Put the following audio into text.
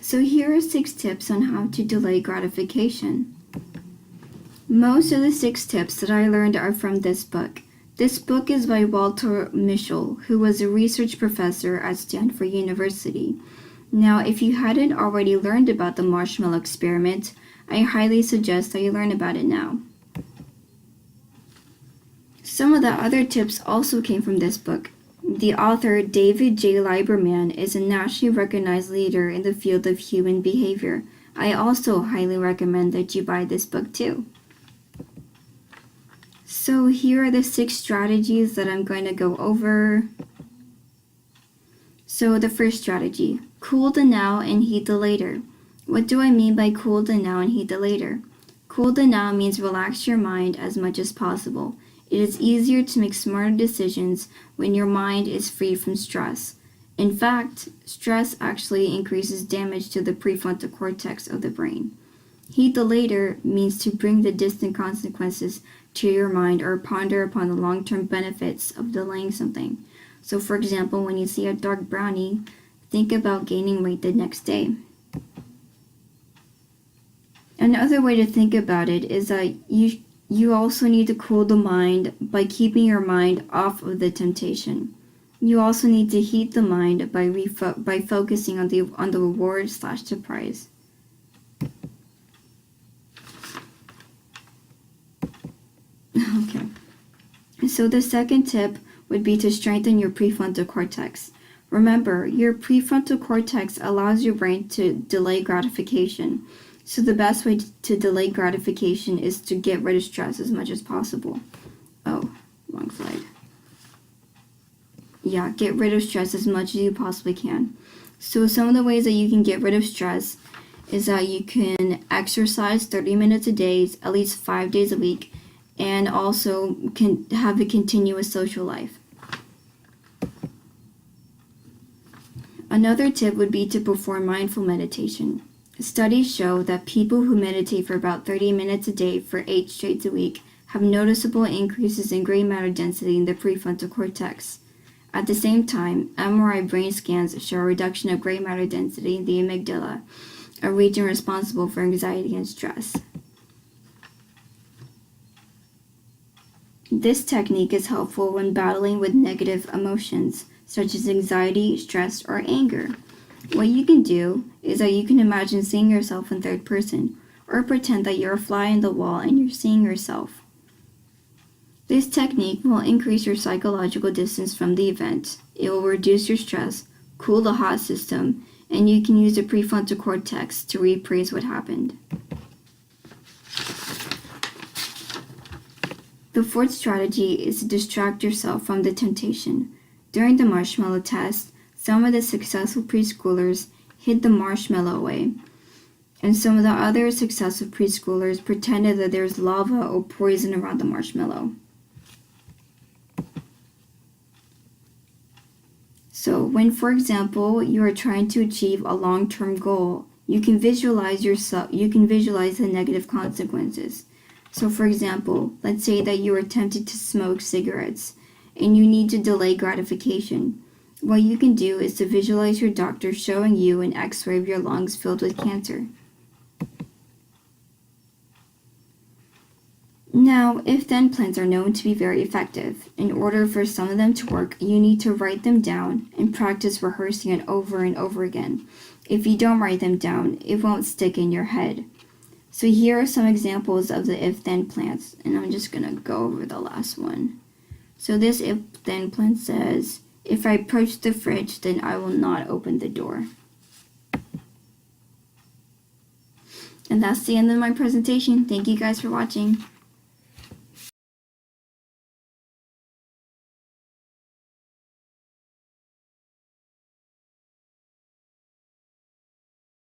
So here are 6 tips on how to delay gratification. Most of the 6 tips that I learned are from this book. This book is by Walter Mischel, who was a research professor at Stanford University. Now, if you hadn't already learned about the marshmallow experiment, I highly suggest that you learn about it now. Some of the other tips also came from this book. The author, David J. Lieberman, is a nationally recognized leader in the field of human behavior. I also highly recommend that you buy this book too. So here are the 6 strategies that I'm going to go over. So the first strategy, cool the now and heat the later. What do I mean by cool the now and heat the later? Cool the now means relax your mind as much as possible. It is easier to make smarter decisions when your mind is free from stress. In fact, stress actually increases damage to the prefrontal cortex of the brain. Heat the later means to bring the distant consequences to your mind or ponder upon the long-term benefits of delaying something. So for example, when you see a dark brownie, think about gaining weight the next day. Another way to think about it is that you also need to cool the mind by keeping your mind off of the temptation. You also need to heat the mind by focusing on the reward/the prize. Okay. So the second tip would be to strengthen your prefrontal cortex. Remember, your prefrontal cortex allows your brain to delay gratification. So the best way to delay gratification is to get rid of stress as much as possible. Oh, wrong slide. Yeah, get rid of stress as much as you possibly can. So some of the ways that you can get rid of stress is that you can exercise 30 minutes a day, at least 5 days a week, and also can have a continuous social life. Another tip would be to perform mindful meditation. Studies show that people who meditate for about 30 minutes a day for 8 straight a week have noticeable increases in gray matter density in the prefrontal cortex. At the same time, MRI brain scans show a reduction of gray matter density in the amygdala, a region responsible for anxiety and stress. This technique is helpful when battling with negative emotions, such as anxiety, stress, or anger. What you can do is that you can imagine seeing yourself in third person, or pretend that you're a fly in the wall and you're seeing yourself. This technique will increase your psychological distance from the event. It will reduce your stress, cool the hot system, and you can use the prefrontal cortex to reappraise what happened. The fourth strategy is to distract yourself from the temptation. During the marshmallow test, some of the successful preschoolers hid the marshmallow away, and some of the other successful preschoolers pretended that there's lava or poison around the marshmallow. So when, for example, you are trying to achieve a long-term goal, you can visualize the negative consequences. So for example, let's say that you are tempted to smoke cigarettes and you need to delay gratification. What you can do is to visualize your doctor showing you an X-ray of your lungs filled with cancer. Now, if-then plans are known to be very effective. In order for some of them to work, you need to write them down and practice rehearsing it over and over again. If you don't write them down, it won't stick in your head. So here are some examples of the if-then plans, and I'm just going to go over the last one. So this if-then plan says, if I approach the fridge, then I will not open the door. And that's the end of my presentation. Thank you guys for watching.